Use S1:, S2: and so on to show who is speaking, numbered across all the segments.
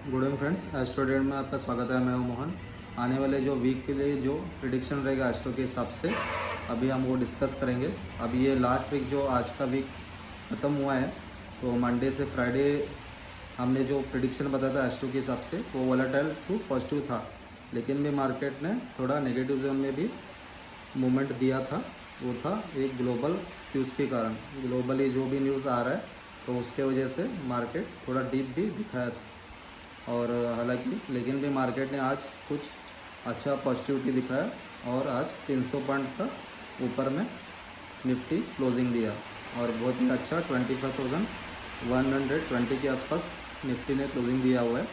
S1: Good evening friends, astro trade में आपका स्वागत है। मैं हूं मोहन। आने वाले जो वीक के लिए जो प्रिडिक्शन रहेगा एस्ट्रो के हिसाब से अभी हम वो डिस्कस करेंगे। अभी ये लास्ट वीक जो आज का वीक ख़त्म हुआ है, तो मंडे से फ्राइडे हमने जो प्रिडिक्शन बताया था एस्ट्रो के हिसाब से वो वोलेटाइल टू पॉजिटिव था, लेकिन भी मार्केट ने थोड़ा नेगेटिव जोन में भी मूवमेंट दिया था। वो था एक ग्लोबल न्यूज़ के कारण, ग्लोबली जो भी न्यूज़ आ रहा है तो उसके वजह से मार्केट थोड़ा डीप भी दिखाया था। और हालांकि लेकिन भी मार्केट ने आज कुछ अच्छा पॉजिटिविटी दिखाया और आज 300 पॉइंट का ऊपर में निफ्टी क्लोजिंग दिया और बहुत ही अच्छा 25,120 के आसपास निफ्टी ने क्लोजिंग दिया हुआ है।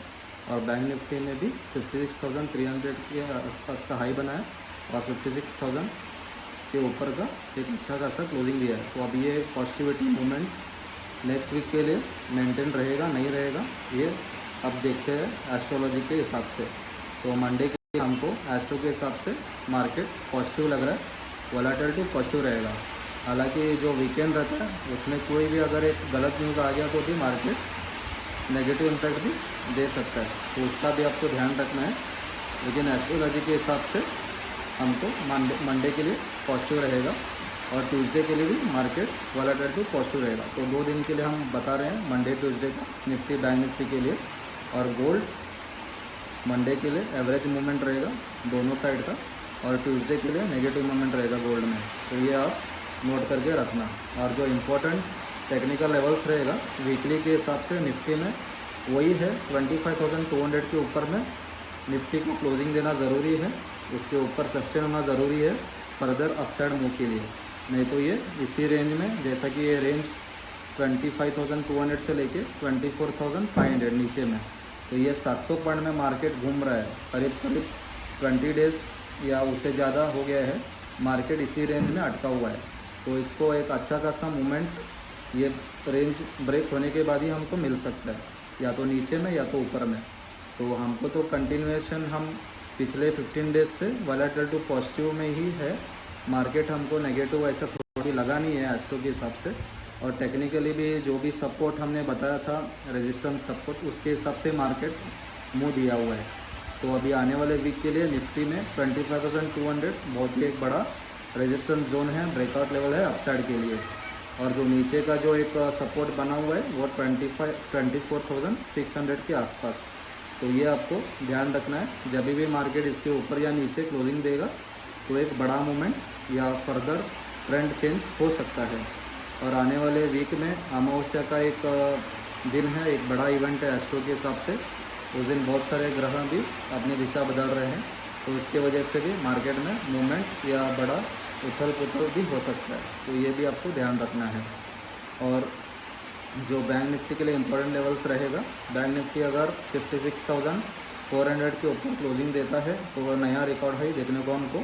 S1: और बैंक निफ्टी ने भी 56,300 के आसपास का हाई बनाया और 56,000 के ऊपर का एक अच्छा खासा क्लोजिंग दिया है। तो अब ये पॉजिटिविटी मूवमेंट नेक्स्ट वीक के लिए मेंटेन रहेगा नहीं रहेगा, ये अब देखते हैं एस्ट्रोलॉजी के हिसाब से। तो मंडे के हमको एस्ट्रो के हिसाब से मार्केट पॉजिटिव लग रहा है, वोलेटिलिटी पॉजिटिव रहेगा। हालांकि जो वीकेंड रहता है उसमें कोई भी अगर एक गलत न्यूज़ आ गया तो भी मार्केट नेगेटिव इम्पैक्ट भी दे सकता है, तो उसका भी आपको ध्यान रखना है। लेकिन एस्ट्रोलॉजी के हिसाब से हमको मंडे के लिए पॉजिटिव रहेगा और ट्यूसडे के लिए भी मार्केट वोलेटिलिटी पॉजिटिव रहेगा। तो 2 दिन के लिए हम बता रहे हैं, मंडे ट्यूसडे का निफ्टी बैंक निफ्टी के लिए। और गोल्ड मंडे के लिए एवरेज मूवमेंट रहेगा दोनों साइड का और ट्यूसडे के लिए नेगेटिव मूवमेंट रहेगा गोल्ड में, तो ये आप नोट करके रखना। और जो इम्पोर्टेंट टेक्निकल लेवल्स रहेगा वीकली के हिसाब से निफ्टी में वही है 25,200 के ऊपर में निफ्टी को क्लोजिंग देना ज़रूरी है, उसके ऊपर सस्टेन होना ज़रूरी है फर्दर अपसाइड मूव के लिए। नहीं तो ये इसी रेंज में, जैसा कि ये रेंज 25,200 से लेके 24,500 नीचे में, तो ये 700 पॉइंट में मार्केट घूम रहा है। करीब करीब 20 डेज़ या उससे ज़्यादा हो गया है मार्केट इसी रेंज में अटका हुआ है। तो इसको एक अच्छा खासा मूवमेंट ये रेंज ब्रेक होने के बाद ही हमको मिल सकता है, या तो नीचे में या तो ऊपर में। तो हमको तो कंटिन्यूएशन हम पिछले 15 डेज से वोलेटिलिटी पॉजिटिव में ही है, मार्केट हमको नेगेटिव ऐसा थोड़ी लगा नहीं है एस्ट्रो के हिसाब से। और टेक्निकली भी जो भी सपोर्ट हमने बताया था रेजिस्टेंस सपोर्ट, उसके हिसाब से मार्केट मुँह दिया हुआ है। तो अभी आने वाले वीक के लिए निफ्टी में 25,200 बहुत ही एक बड़ा रेजिस्टेंस जोन है, ब्रेकआउट लेवल है अपसाइड के लिए। और जो नीचे का जो एक सपोर्ट बना हुआ है वो 24,600 के आसपास। तो ये आपको ध्यान रखना है, जब भी मार्केट इसके ऊपर या नीचे क्लोजिंग देगा तो एक बड़ा मूवमेंट या फर्दर ट्रेंड चेंज हो सकता है। और आने वाले वीक में अमावस्या का एक दिन है, एक बड़ा इवेंट है एस्ट्रो के हिसाब से। उस दिन बहुत सारे ग्रह भी अपनी दिशा बदल रहे हैं, तो इसके वजह से भी मार्केट में मूवमेंट या बड़ा उथल पुथल भी हो सकता है, तो ये भी आपको ध्यान रखना है। और जो बैंक निफ्टी के लिए इम्पोर्टेंट लेवल्स रहेगा, बैंक निफ्टी अगर 56,400 के ऊपर क्लोजिंग देता है तो वह नया रिकॉर्ड हाई देखने को हमको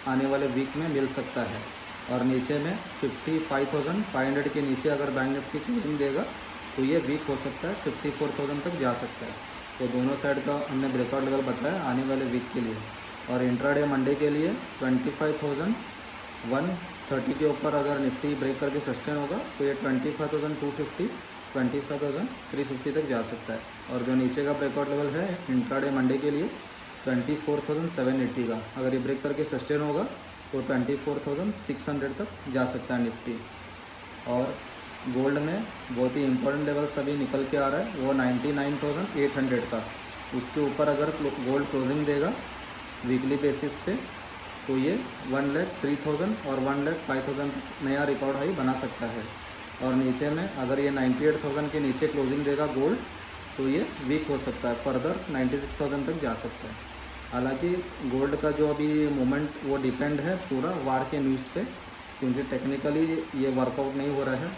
S1: आने वाले वीक में मिल सकता है। और नीचे में 55,500 के नीचे अगर बैंक निफ्टी क्लोजिंग देगा तो ये वीक हो सकता है, 54,000 तक जा सकता है। तो दोनों साइड का हमने ब्रेकआउट लेवल बताया आने वाले वीक के लिए। और इंट्राडे मंडे के लिए 25,130 के ऊपर अगर निफ्टी ब्रेक करके सस्टेन होगा तो ये 25,250 25,350 तक जा सकता है। और जो नीचे का ब्रेकआउट लेवल है इंट्राडे मंडे के लिए 24,780 का, अगर ये ब्रेक करके सस्टेन होगा तो 24,600 तक जा सकता है निफ्टी। और गोल्ड में बहुत ही इंपॉर्टेंट लेवल्स अभी निकल के आ रहा है, वो 99,800 का। उसके ऊपर अगर गोल्ड क्लोजिंग देगा वीकली बेसिस पे तो ये 1,03,000 और 1,05,000 नया रिकॉर्ड हाई बना सकता है। और नीचे में अगर ये 98,000 के नीचे क्लोजिंग देगा गोल्ड तो ये वीक हो सकता है, फर्दर 96,000 तक जा सकता है। हालांकि गोल्ड का जो अभी मूवमेंट वो डिपेंड है पूरा वार के न्यूज़ पे, क्योंकि टेक्निकली ये वर्कआउट नहीं हो रहा है।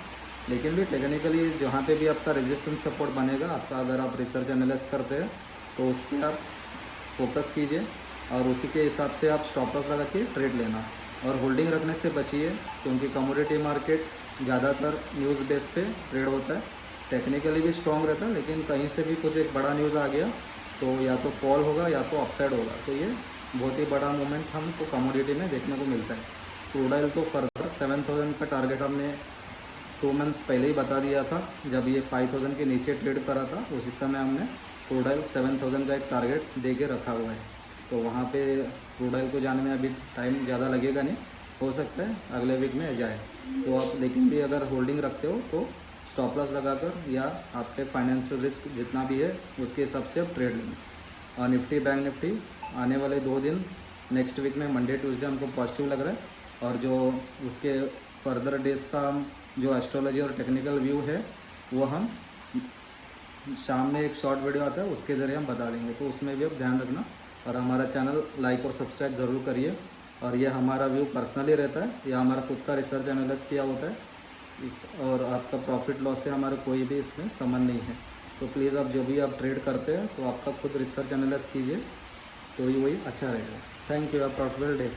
S1: लेकिन भी टेक्निकली जहाँ पे भी आपका रेजिस्टेंस सपोर्ट बनेगा आपका, अगर आप रिसर्च एनालिसिस करते हैं तो उस पर आप फोकस कीजिए और उसी के हिसाब से आप स्टॉप लॉस लगा के ट्रेड लेना। और होल्डिंग रखने से बचिए, क्योंकि कमोडिटी मार्केट ज़्यादातर न्यूज़ बेस पे ट्रेड होता है। टेक्निकली भी स्ट्रॉन्ग रहता है, लेकिन कहीं से भी कुछ एक बड़ा न्यूज़ आ गया तो या तो फॉल होगा या तो अपसाइड होगा, तो ये बहुत ही बड़ा मूवमेंट हमको कमोडिटी में देखने को मिलता है। क्रूड ऑयल तो फर्दर 7,000 का टारगेट हमने 2 मंथ्स पहले ही बता दिया था, जब ये 5000 के नीचे ट्रेड करा था उसी समय हमने क्रूड ऑयल 7000 का एक टारगेट दे के रखा हुआ है। तो वहाँ पे क्रूड ऑयल को जाने में अभी टाइम ज़्यादा लगेगा नहीं, हो सकता है अगले वीक में जाए। तो आप लेकिन भी अगर होल्डिंग रखते हो तो स्टॉप लॉस लगाकर या आपके फाइनेंशियल रिस्क जितना भी है उसके हिसाब से आप ट्रेड लेंगे। और निफ्टी बैंक निफ्टी आने वाले 2 दिन नेक्स्ट वीक में मंडे ट्यूसडे हमको पॉजिटिव लग रहा है, और जो उसके फर्दर डेज का जो एस्ट्रोलॉजी और टेक्निकल व्यू है वो हम शाम में एक शॉर्ट वीडियो आता है उसके ज़रिए हम बता देंगे, तो उसमें भी आप ध्यान रखना। और हमारा चैनल लाइक और सब्सक्राइब ज़रूर करिए। और ये हमारा व्यू पर्सनली रहता है, यह हमारा खुद का रिसर्च एनालिसिस किया होता है और आपका प्रॉफिट लॉस से हमारा कोई भी इसमें संबंध नहीं है। तो प्लीज़ आप जो भी आप ट्रेड करते हैं तो आपका खुद रिसर्च एनालिसिस कीजिए, तो वही अच्छा रहेगा। थैंक यू, आप प्रॉफिटेबल डे।